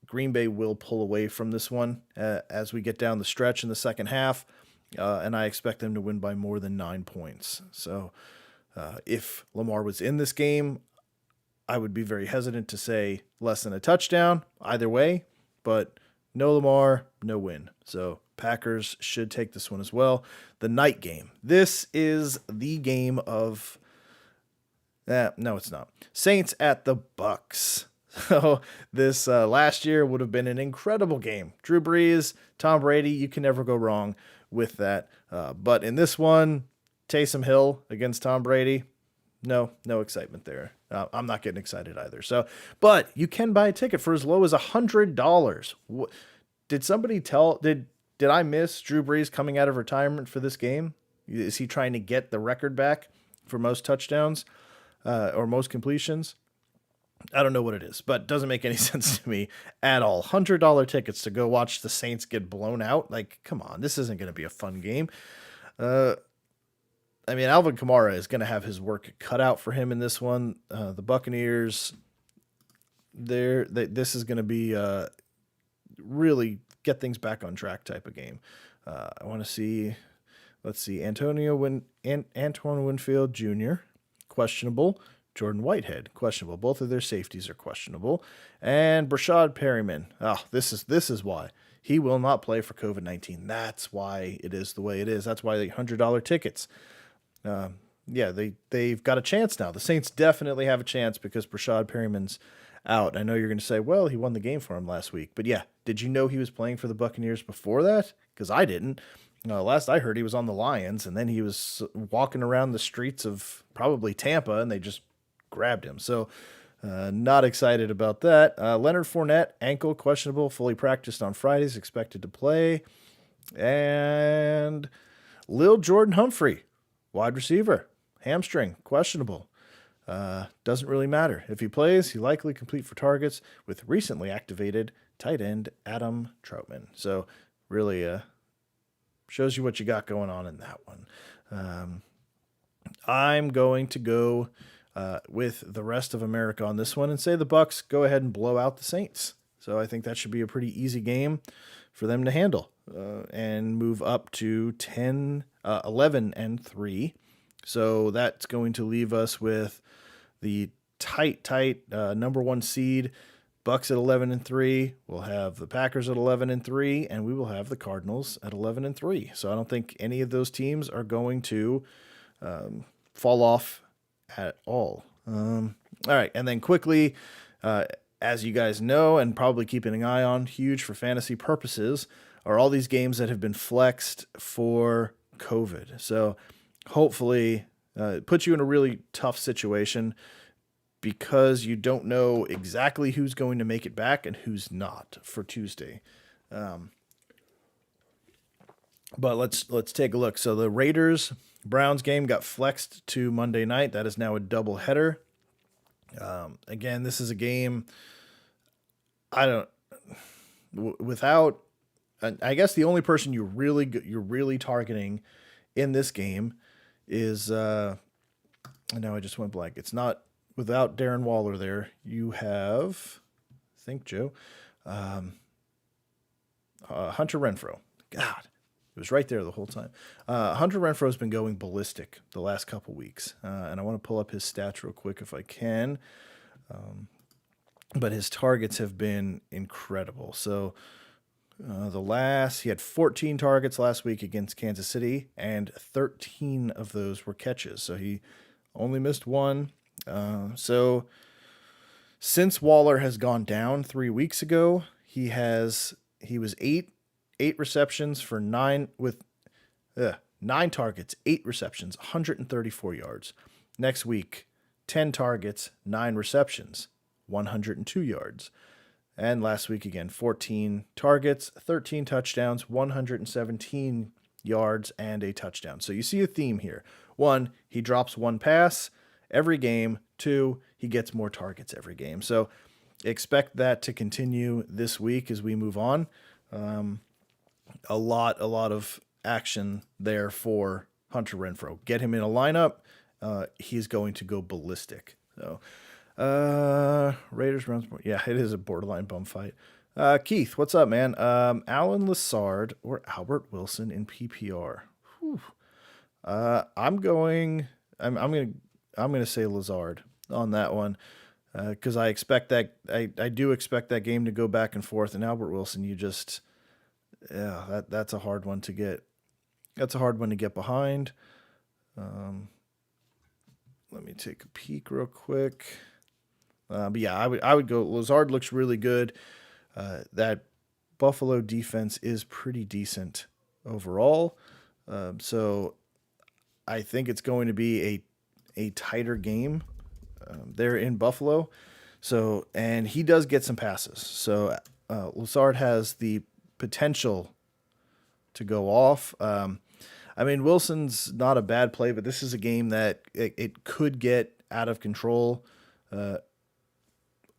Green Bay will pull away from this one as we get down the stretch in the second half. And I expect them to win by more than 9 points. So if Lamar was in this game, I would be very hesitant to say less than a touchdown either way, but no Lamar, no win. So Packers should take this one as well. The night game. This is the game of... no, it's not. Saints at the Bucks. So this last year would have been an incredible game. Drew Brees, Tom Brady, you can never go wrong with that. But in this one, Taysom Hill against Tom Brady, no excitement there. I'm not getting excited either. So, but you can buy a ticket for as low as $100. Did somebody did I miss Drew Brees coming out of retirement for this game? Is he trying to get the record back for most touchdowns or most completions? I don't know what it is, but it doesn't make any sense to me at all. $100 tickets to go watch the Saints get blown out. Like, come on, this isn't going to be a fun game. I mean, Alvin Kamara is going to have his work cut out for him in this one. The Buccaneers, this is going to be really get things back on track type of game. I want to see, let's see, Antoine Winfield Jr., questionable. Jordan Whitehead, questionable. Both of their safeties are questionable. And Brashad Perryman. Oh, this is why. He will not play for COVID-19. That's why it is the way it is. That's why the $100 tickets. They've got a chance now. The Saints definitely have a chance because Brashad Perryman's out. I know you're going to say, well, he won the game for him last week. But yeah, did you know he was playing for the Buccaneers before that? Because I didn't. Last I heard, he was on the Lions, and then he was walking around the streets of probably Tampa, and they just grabbed him. So not excited about that. Leonard Fournette, ankle questionable, fully practiced on Fridays, expected to play. And Lil Jordan Humphrey, wide receiver, hamstring, questionable. Doesn't really matter. If he plays, he likely complete for targets with recently activated tight end Adam Troutman. So really shows you what you got going on in that one. I'm going to go with the rest of America on this one and say the Bucks go ahead and blow out the Saints. So I think that should be a pretty easy game for them to handle and move up to 11-3. So that's going to leave us with the tight number one seed, Bucks at 11-3. We'll have the Packers at 11-3, and we will have the Cardinals at 11-3. So I don't think any of those teams are going to fall off at all. All right, and then quickly, as you guys know, and probably keeping an eye on, huge for fantasy purposes, are all these games that have been flexed for COVID. So hopefully it puts you in a really tough situation because you don't know exactly who's going to make it back and who's not for Tuesday. But let's take a look. So the Raiders-Browns game got flexed to Monday night. That is now a doubleheader. Again, this is a game I guess the only person you're really targeting in this game is now I just went blank. It's not without Darren Waller there. You have, think Joe, Hunter Renfro. God, it was right there the whole time. Hunter Renfro has been going ballistic the last couple weeks, and I want to pull up his stats real quick if I can. But his targets have been incredible. So he had 14 targets last week against Kansas City, and 13 of those were catches. So he only missed one. So since Waller has gone down 3 weeks ago, he was eight receptions for 9 targets, 8 receptions, 134 yards. Next week, 10 targets, 9 receptions, 102 yards. And last week again, 14 targets, 13 touchdowns, 117 yards, and a touchdown. So you see a theme here. 1, he drops 1 pass every game. 2, he gets more targets every game. So expect that to continue this week as we move on. A lot of action there for Hunter Renfro. Get him in a lineup. He's going to go ballistic. So Raiders, Rams. Yeah, it is a borderline bum fight. Keith, what's up, man? Alan Lazard or Albert Wilson in PPR? Whew. I'm gonna say Lazard on that one. Because I expect that I do expect that game to go back and forth, and Albert Wilson, that's a hard one to get. That's a hard one to get behind. Let me take a peek real quick. But yeah, I would go. Lazard looks really good. That Buffalo defense is pretty decent overall. So I think it's going to be a tighter game. They're in Buffalo. So, and he does get some passes. So Lazard has the potential to go off. Wilson's not a bad play, but this is a game that it could get out of control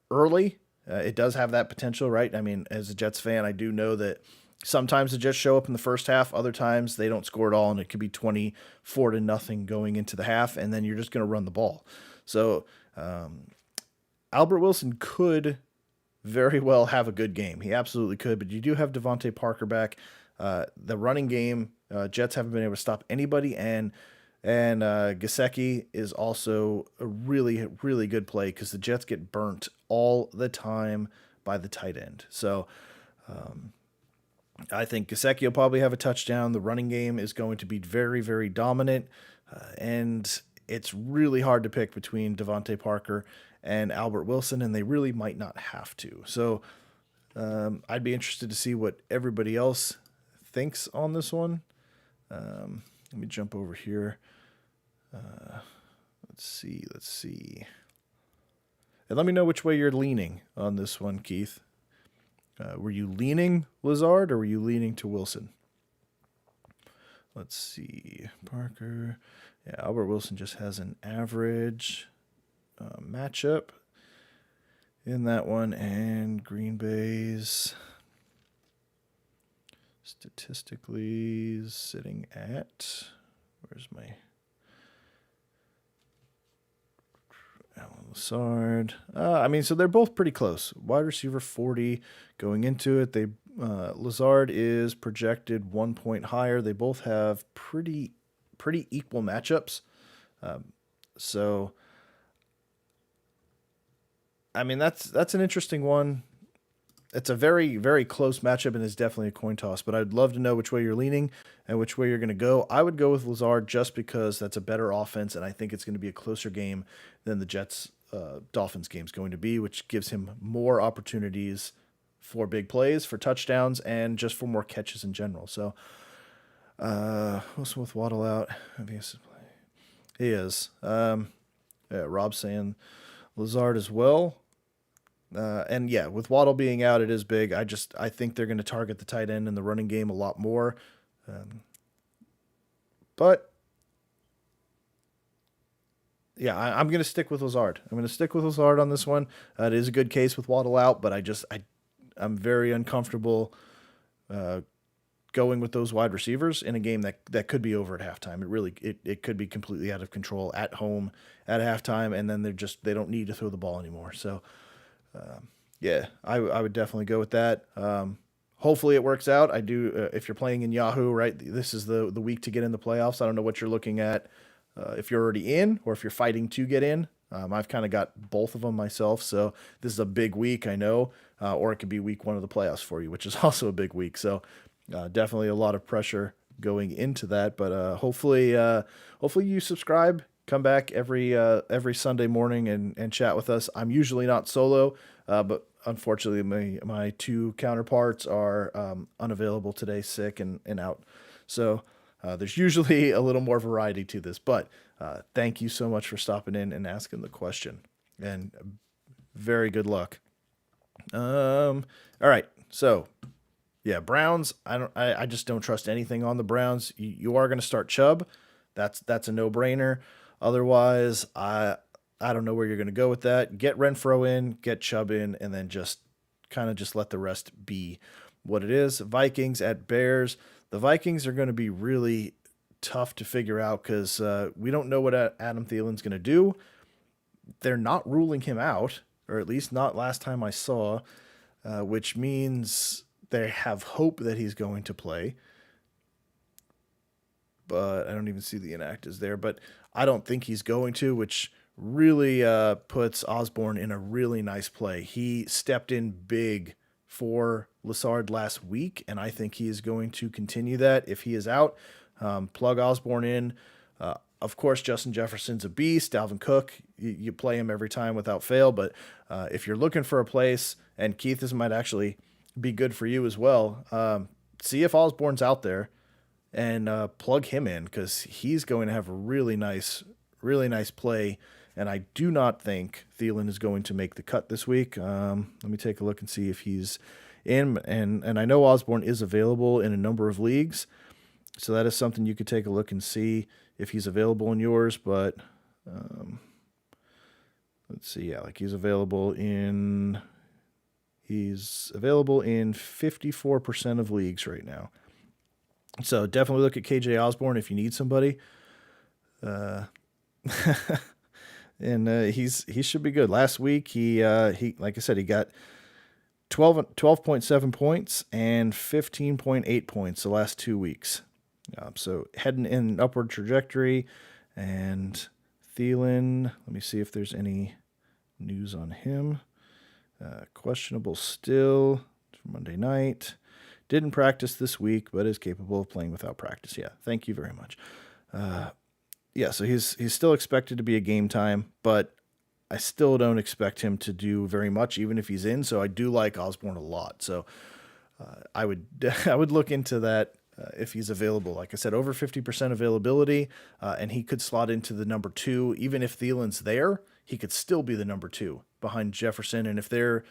early. It does have that potential, right? As a Jets fan, I do know that sometimes the Jets show up in the first half. Other times they don't score at all, and it could be 24-0 going into the half, and then you're just going to run the ball. So Albert Wilson could very well have a good game. He absolutely could, but you do have Devontae Parker back. The running game, Jets haven't been able to stop anybody, and Gaskin is also a really, really good play because the Jets get burnt all the time by the tight end. So I think Gaskin will probably have a touchdown. The running game is going to be very, very dominant, and it's really hard to pick between Devontae Parker and Albert Wilson, and they really might not have to. So I'd be interested to see what everybody else thinks on this one. Let me jump over here. Let's see. And let me know which way you're leaning on this one, Keith. Were you leaning Lazard or were you leaning to Wilson? Let's see. Parker. Yeah, Albert Wilson just has an average matchup in that one, and Green Bay's statistically sitting at, where's my Alan Lazard? So they're both pretty close. Wide receiver 40 going into it. Lazard is projected 1 point higher. They both have pretty equal matchups. That's an interesting one. It's a very, very close matchup and is definitely a coin toss, but I'd love to know which way you're leaning and which way you're going to go. I would go with Lazard just because that's a better offense, and I think it's going to be a closer game than the Jets Dolphins game is going to be, which gives him more opportunities for big plays, for touchdowns, and just for more catches in general. So Wilson with Waddle out. He is. Rob's saying Lazard as well. And yeah, with Waddle being out, it is big. I think they're going to target the tight end in the running game a lot more. But yeah, I'm going to stick with Lazard. I'm going to stick with Lazard on this one. It is a good case with Waddle out, but I'm very uncomfortable going with those wide receivers in a game that could be over at halftime. It could be completely out of control at home at halftime, and then they don't need to throw the ball anymore. So. I would definitely go with that. Hopefully it works out. I do. If you're playing in Yahoo, right, this is the week to get in the playoffs. I don't know what you're looking at, if you're already in or if you're fighting to get in. I've kind of got both of them myself. So this is a big week, I know, or it could be week 1 of the playoffs for you, which is also a big week. So definitely a lot of pressure going into that, but hopefully you subscribe. Come back every Sunday morning and chat with us. I'm usually not solo, but unfortunately my 2 counterparts are unavailable today, sick and out. So there's usually a little more variety to this, but Thank you so much for stopping in and asking the question, and very good luck. All right. So yeah, Browns. I just don't trust anything on the Browns. You are going to start Chubb. That's a no brainer. Otherwise, I don't know where you're going to go with that. Get Renfro in, get Chubb in, and then just kind of just let the rest be what it is. Vikings at Bears. The Vikings are going to be really tough to figure out because we don't know what Adam Thielen's going to do. They're not ruling him out, or at least not last time I saw, which means they have hope that he's going to play. But I don't even see the inactives there. But I don't think he's going to, which really puts Osborne in a really nice play. He stepped in big for Lassard last week, and I think he is going to continue that. If he is out, plug Osborne in. Of course, Justin Jefferson's a beast. Dalvin Cook, you play him every time without fail. But if you're looking for a place, and Keith, this might actually be good for you as well, see if Osborne's out there and plug him in because he's going to have a really nice play. And I do not think Thielen is going to make the cut this week. Let me take a look and see if he's in. And I know Osborne is available in a number of leagues. So that is something you could take a look and see if he's available in yours. But let's see. Yeah, like he's available in 54% of leagues right now. So definitely look at KJ Osborne if you need somebody. And he should be good. Last week he like I said, he got 12.7 points and 15.8 points the last 2 weeks. So heading in an upward trajectory. And Thielen, let me see if there's any news on him. Questionable still for Monday night. Didn't practice this week, but is capable of playing without practice. Yeah, thank you very much. Yeah, so he's still expected to be a game time, but I still don't expect him to do very much, even if he's in. So I do like Osborne a lot. So I would look into that if he's available. Like I said, over 50% availability, and he could slot into the number 2. Even if Thielen's there, he could still be the number 2 behind Jefferson. And if they're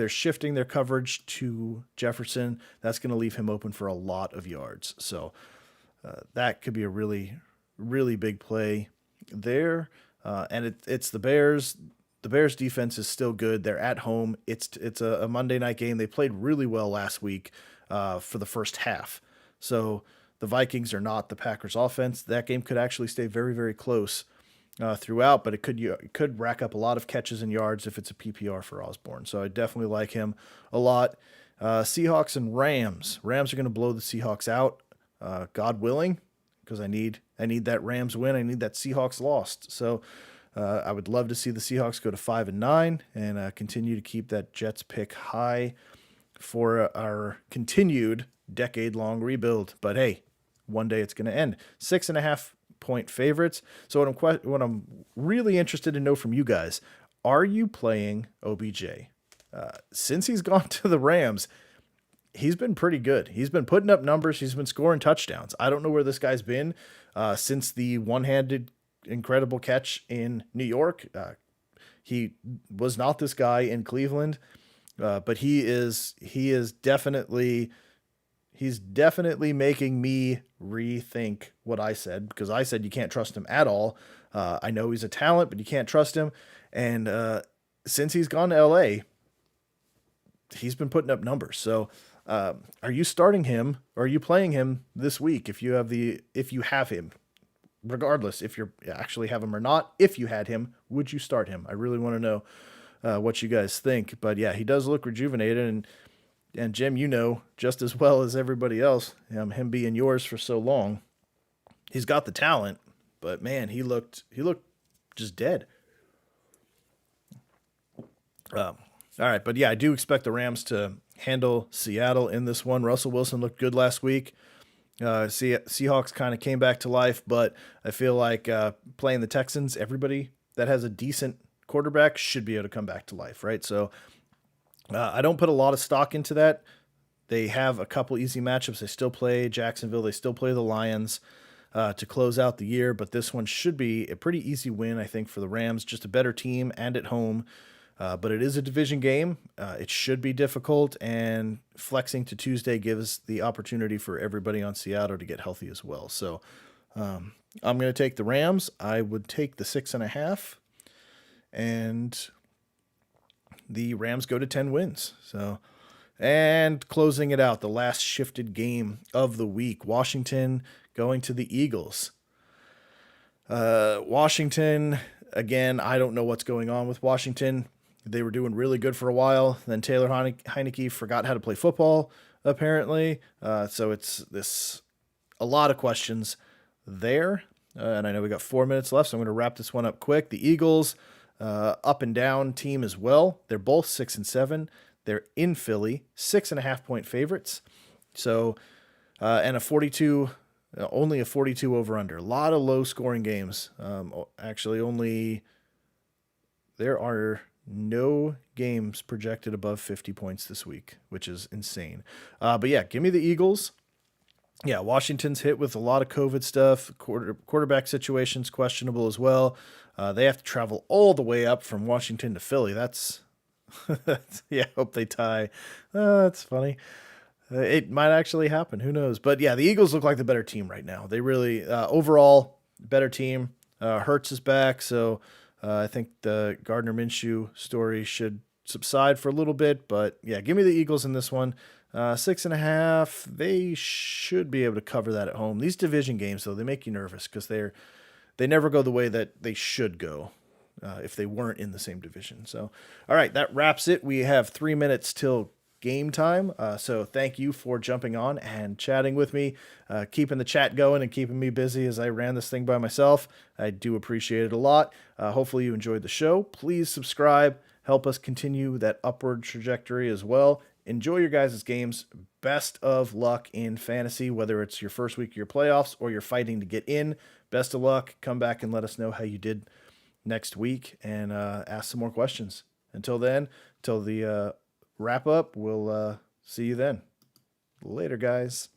shifting their coverage to Jefferson, that's going to leave him open for a lot of yards. So that could be a really, really big play there. And it's the Bears. The Bears defense is still good. They're at home. It's a Monday night game. They played really well last week for the first half. So the Vikings are not the Packers offense. That game could actually stay very, very close throughout, but it could rack up a lot of catches and yards if it's a PPR for Osborne. So I definitely like him a lot. Seahawks and Rams. Rams are going to blow the Seahawks out, God willing, because I need that Rams win. I need that Seahawks lost. So I would love to see the Seahawks go to 5-9 and continue to keep that Jets pick high for our continued decade-long rebuild. But hey, one day it's going to end. 6.5-point favorites. So what I'm really interested to know from you guys, are you playing OBJ? Since he's gone to the Rams, he's been pretty good. He's been putting up numbers. He's been scoring touchdowns. I don't know where this guy's been since the one-handed incredible catch in New York. He was not this guy in Cleveland, but he's definitely making me rethink what I said, because I said you can't trust him at all. I know he's a talent, but you can't trust him. And since he's gone to LA, he's been putting up numbers. So are you starting him, or are you playing him this week if you have him? Regardless if you actually have him or not, if you had him, would you start him? I really want to know what you guys think. But yeah, he does look rejuvenated, and Jim, you know just as well as everybody else, him being yours for so long, he's got the talent, but man, he looked just dead. All right, but yeah, I do expect the Rams to handle Seattle in this one. Russell Wilson looked good last week. Seahawks kind of came back to life, but I feel like playing the Texans, everybody that has a decent quarterback should be able to come back to life, right? So I don't put a lot of stock into that. They have a couple easy matchups. They still play Jacksonville. They still play the Lions. to close out the year, but this one should be a pretty easy win, I think, for the Rams. Just a better team and at home. But it is a division game. It should be difficult, and flexing to Tuesday gives the opportunity for everybody on Seattle to get healthy as well. So I'm going to take the Rams. I would take the 6.5, and the Rams go to 10 wins. So, and closing it out, the last shifted game of the week, Washington going to the Eagles. Washington, again, I don't know what's going on with Washington. They were doing really good for a while. Then Taylor Heineke forgot how to play football, apparently. So it's a lot of questions there. And I know we got 4 minutes left, so I'm going to wrap this one up quick. The Eagles, up and down team as well. They're both 6-7. They're in Philly, 6.5-point favorites. So, and only a 42 over under. A lot of low scoring games. Actually, there are no games projected above 50 points this week, which is insane. But yeah, give me the Eagles. Yeah, Washington's hit with a lot of COVID stuff. Quarterback situation's questionable as well. They have to travel all the way up from Washington to Philly. That's yeah, hope they tie. That's funny. It might actually happen. Who knows? But yeah, the Eagles look like the better team right now. They really, overall, better team. Hurts is back, so I think the Gardner Minshew story should subside for a little bit. But yeah, give me the Eagles in this one. 6.5. They should be able to cover that at home. These division games, though, they make you nervous because they never go the way that they should go if they weren't in the same division. So, all right, that wraps it. We have 3 minutes till game time. So thank you for jumping on and chatting with me, keeping the chat going and keeping me busy as I ran this thing by myself. I do appreciate it a lot. Hopefully you enjoyed the show. Please subscribe. Help us continue that upward trajectory as well. Enjoy your guys' games. Best of luck in fantasy, whether it's your first week of your playoffs or you're fighting to get in. Best of luck. Come back and let us know how you did next week and ask some more questions. Until then, till the wrap up, we'll see you then. Later, guys.